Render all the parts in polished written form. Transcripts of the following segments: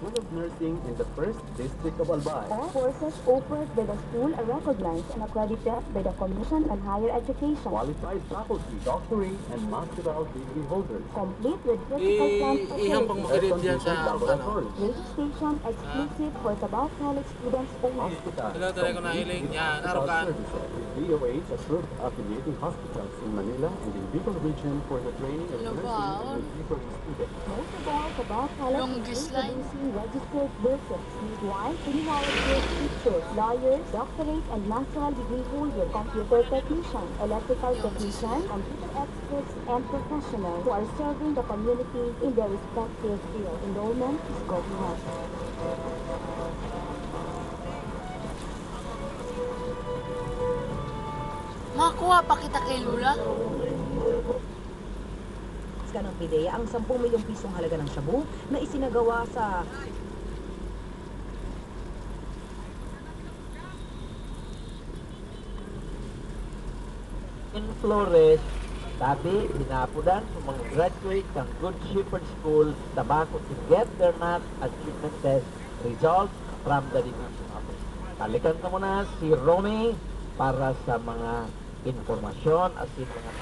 School of Nursing in the 1st District of Albay. All courses offered by the school are recognized and accredited by the Commission on Higher Education. Qualified faculty, doctorate, and master's degree holders. Complete with critical plant Ihang pang facilities. mag-edit yan sa Laboratory. Registration exclusive for Sabah College students only. Hospital. Tagal-tagal ko nahiling. Yan, Arokan. DOH approved affiliating hospitals in Manila and in Bicol region for the training of nursing and midwifery students. Most of all, Sabah College is Longest line. introducing registered nurses, midwives, criminologists, teachers, lawyers, doctorate and master's degree holders, computer technician, electrical technician, computer experts, and professionals who are serving the community in their respective field. Enrollment is going on. Makakuha pa kita kay Lula. Ka ng PIDEA ang 10 milyong pisong halaga ng shabu na isinagawa sa in Flores, sabi, pinapudan sa mga graduate ng Good Shepherd School Tabaco to get their math achievement test results from the division office. Kalikan ka muna si Romy para sa mga informasyon at si mga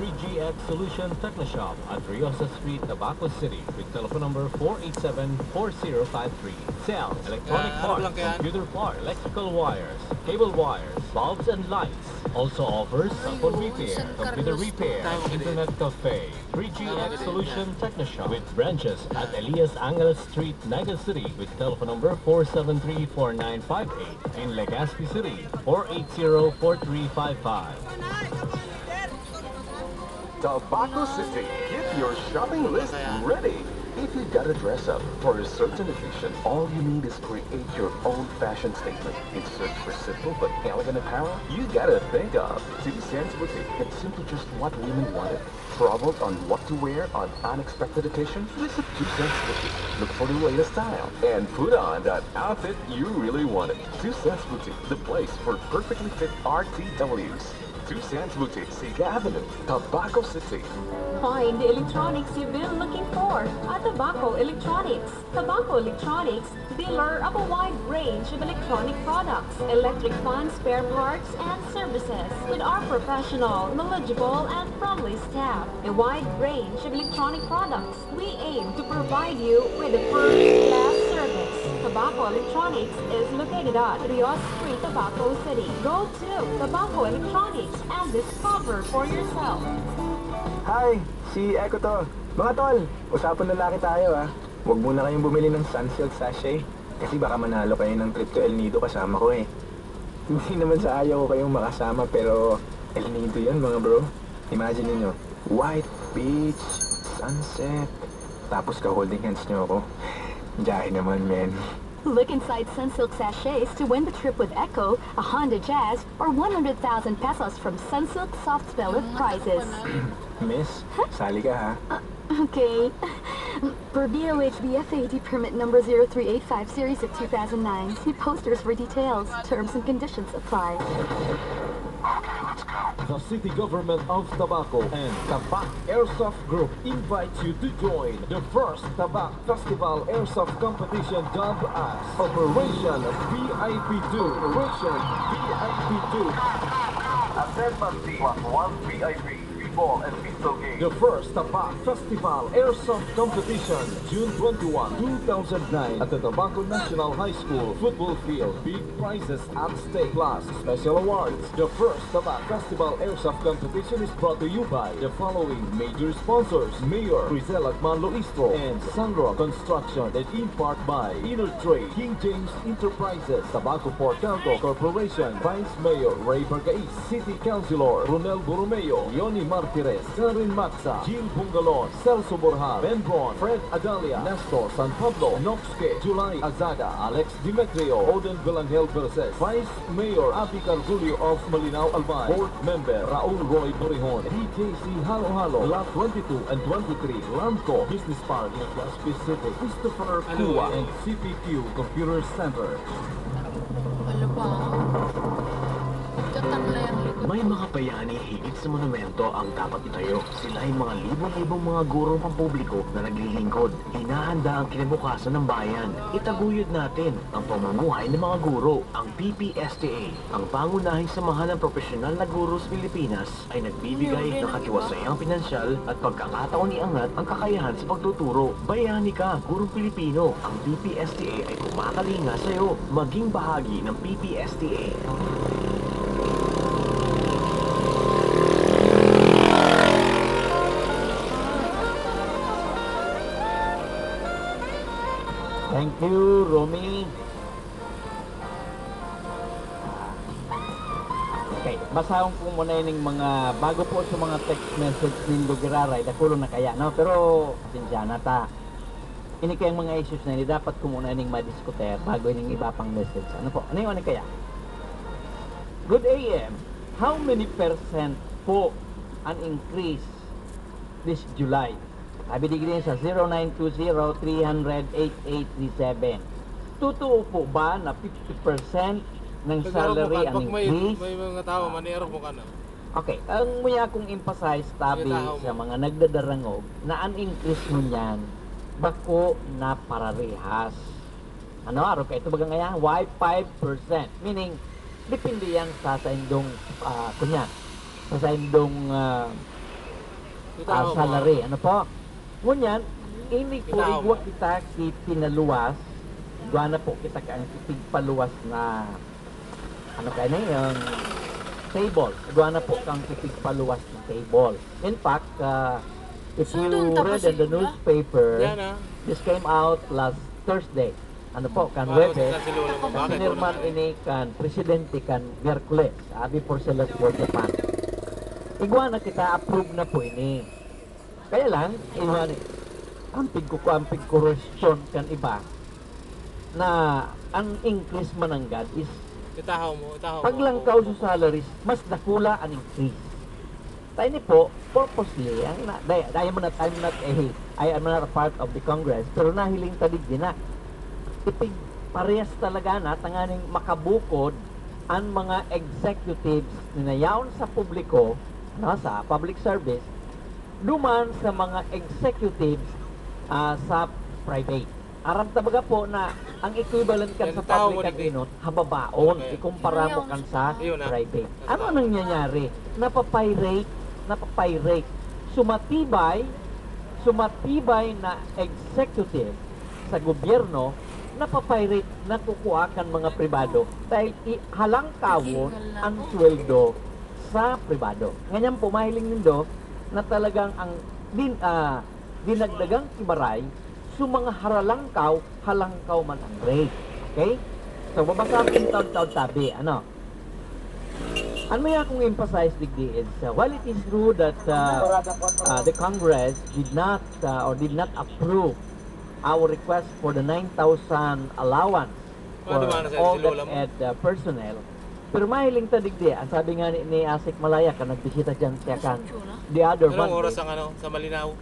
3GX Solution Technoshop at Riosa Street, Tabaco City with telephone number 487-4053. Sell electronic parts, computer parts, electrical wires, cable wires, bulbs and lights. Also offers cellphone repair, computer repair, and internet cafe. 3GX Solution Technoshop with branches at Elias Angeles Street, Naga City with telephone number 473-4958. In Legazpi City, 480-4355. Tabaco City, get your shopping list ready. If you gotta dress up for a certain occasion, all you need is create your own fashion statement. In search for simple but elegant apparel, you gotta think of 2 Cents Boutique. It's simply just what women wanted. Troubled on what to wear on unexpected occasion? Visit 2 Cents Boutique. Look for the latest style and put on that outfit you really wanted. 2 Cents Boutique, the place for perfectly fit RTWs. 2 Cents Boutique, Siga Avenue, Tabaco City. Find the electronics you've been looking for at Tabaco Electronics. Tabaco Electronics, dealer of a wide range of electronic products, electric fan spare parts, and services. With our professional, knowledgeable, and friendly staff, a wide range of electronic products, we aim to provide you with a first-class service. Tabaco Electronics is located at Rios Street, Tabaco City. Go to Tabaco Electronics and discover for yourself. Hi, si Eko to. Mga tol, usapang lalaki tayo ha. Huwag muna kayong bumili ng Sunsilk Sachet kasi baka manalo kayo ng trip to El Nido kasama ko eh. Hindi naman sa ayaw ko kayong makasama pero El Nido yan mga bro. Imagine niyo, white beach, sunset, tapos ka-holding hands niyo ako. Jahe naman men. Look inside Sunsilk sachets to win the trip with Echo, a Honda Jazz, or 100,000 pesos from Sunsilk soft pellet prizes. Miss, sali ka ha. Okay. For BOH BFAD permit number 0385 series of 2009. See posters for details. Terms and conditions apply. The City Government of Tabaco and Tabac Airsoft Group invite you to join the first Tabac Festival Airsoft Competition dubbed as Operation VIP2. Operation VIP2. Attendance fee +1 VIP. Ball and pistol game. The first Tabac Festival Airsoft Competition, June 21, 2009 at the Tabaco National High School football field. Big prizes at stake plus special awards. The first Tabac Festival Airsoft Competition is brought to you by the following major sponsors: Mayor Rizal Atman Loistro and Sangro Construction, and in part by Inner Trade, King James Enterprises, Tabaco Port Cargo Corporation, Vice Mayor Ray Bargais, City Councilor Ronel Borromeo, Yoni Martires, Karin Maxa, Jill Bungalon, Celso Borja, Ben Bron, Fred Adalia, Nestor San Pablo, Noxke, July Azaga, Alex Dimetrio, Oden Belangel Verses, Vice Mayor Abby Cargulio of Malinaw Albay, Board Member Raul Roy Torrejon, DJC Halo Halo, Lot 22 and 23, Lamco, Business Park, Legazpi City, Christopher Kua, and CPQ Computer Center. Ano ba? Katang na yung likod. May mga bayani higit sa monumento ang dapat itayo. Sila ay mga libong-libong mga gurong pampubliko na naglilingkod. Hinahanda ang kinabukasan ng bayan. Itaguyod natin ang pamumuhay ng mga guro. Ang PPSTA, ang pangunahing samahan ng profesional na guro sa Pilipinas, ay nagbibigay ng katiwasayang pinansyal at pagkakataon iangat ang kakayahan sa pagtuturo. Bayani ka, gurong Pilipino. Ang PPSTA ay kumakalinga sa iyo. Maging bahagi ng PPSTA. Thank you, Romy. Okay, basahon ko muna yung mga bago po sa mga text message nindo giraray, dakulo na kaya, no? Pero, sinsya na ta. Ini kayang mga issues na ini dapat ko muna ning madiskuter bago yung iba pang message. Ano po? Ano yung kaya? Good AM. How many percent po an increase this July? Sabi digrin sa 0920-300-8837. Totoo po ba na 50% ng salary ang increase? May mga tao, manero mo ka na. Okay, ang muya kong emphasize tabi sa mga nagdadarangog na ang increase mo niyan, bako na pararehas. Ano, araw ka ito baga ngayon? Why 5%? Meaning, depende yan sa indong, kunyan, sa indong salary. Ano po? Ngunyan, ini po igwa kita pinaluwas, gawa na po kita kang pigpaluwas na ano kaya na yung table. Gawa na po kang pigpaluwas na table. In fact, if you read in the newspaper, this came out last Thursday. Ano po, kan Webes, sinirman ini kan presidente kan Merkules, before sila for Japan. Igwa na kita, approve na po ini. Kaya lang, ampig correction kan iba na ang increase mananggad is paglangkaw sa salaries, mas dakula ang increase. Tayo ni po, purposely, I am not a part of the Congress, pero nahiling tadig din na ipig parehas talaga na tanganing makabukod ang mga executives na yaon sa publiko, sa public service, duman sa mga executives sa private. Aram tabaga po na ang equivalent kan sa public at inot, hababaon, ikumpara mo kan sa private. Ano nangyayari? Napapyrate. Sumatibay na executive sa gobyerno, napapyrate na kukuha kan mga pribado dahil halangkawon ang sweldo sa pribado. Ganyan po, mahiling nindo na talagang ang dinagdagang kibaray so mga halangkaw man ang rate. Okay? So, babasahin taon-taon tabi. Ano? Ano yung akong emphasize digdi is, while it is true that the Congress did not approve our request for the 9,000 allowance for all that ed personnel, pero mahiling ta digdi, ang sabi nga ni Asik Malaya kan nagbisita dyan siya kan the other one. Anong oras ang sa Malinaw?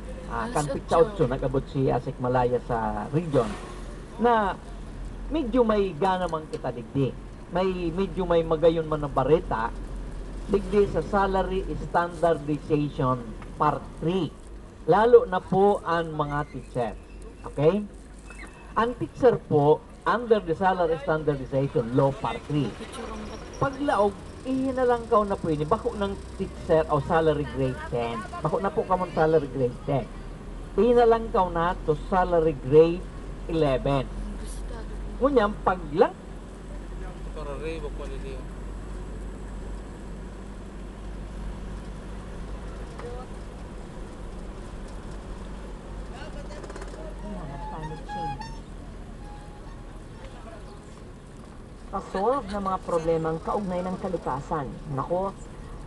Kan Pichautso, nag-abot si Asik Malaya sa region na medyo may gana man kita digdi. Medyo may magayon man na bareta digdi sa salary standardization part 3. Lalo na po ang mga teacher. Okay? Ang teacher po under the salary standardization law part 3. Paglaog, ihinalangkaw na po yun. Bako ng teacher o salary grade 10. Bako na po kamon salary grade 10. Ihinalangkaw na to salary grade 11. Ngunyang paglang. Para ribok mo nito. Solve ng mga problemang kaugnay ng kalikasan. Nako,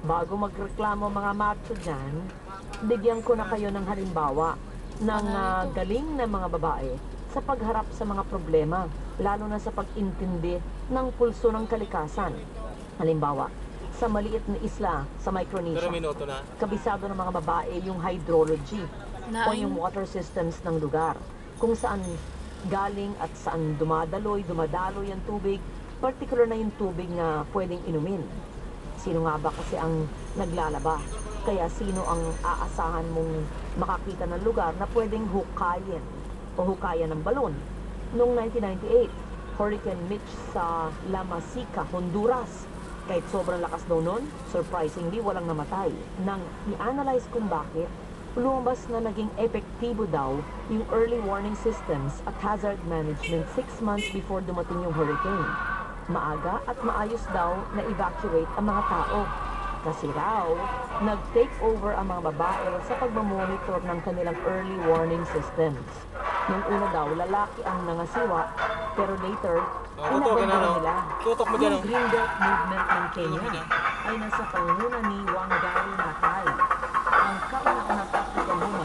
bago magreklamo mga macho dyan, bigyan ko na kayo ng halimbawa ng galing na mga babae sa pagharap sa mga problema, lalo na sa pag-intindi ng pulso ng kalikasan. Halimbawa, sa maliit na isla sa Micronesia, kabisado ng mga babae yung hydrology o yung water systems ng lugar, kung saan galing at saan dumadaloy ang tubig, particular na yung tubig na pwedeng inumin. Sino nga ba kasi ang naglalaba? Kaya sino ang aasahan mong makakita ng lugar na pwedeng hukayin o hukayan ng balon? Noong 1998, Hurricane Mitch sa La Masica, Honduras. Kahit sobrang lakas daw nun, surprisingly walang namatay. Nang i-analyze kung bakit, lumabas na naging epektibo daw yung early warning systems at hazard management 6 months before dumating yung hurricane. Maaga at maayos daw na evacuate ang mga tao. Kasi raw, nag-take over ang mga babae sa pagmamonitor ng kanilang early warning systems. Nung una daw, lalaki ang nangasiwa, pero later, ay naganda nila. Yung Green Belt Movement ng Kenya ay nasa pangunguna ni Wangari Maathai, ang kauna-unang African woman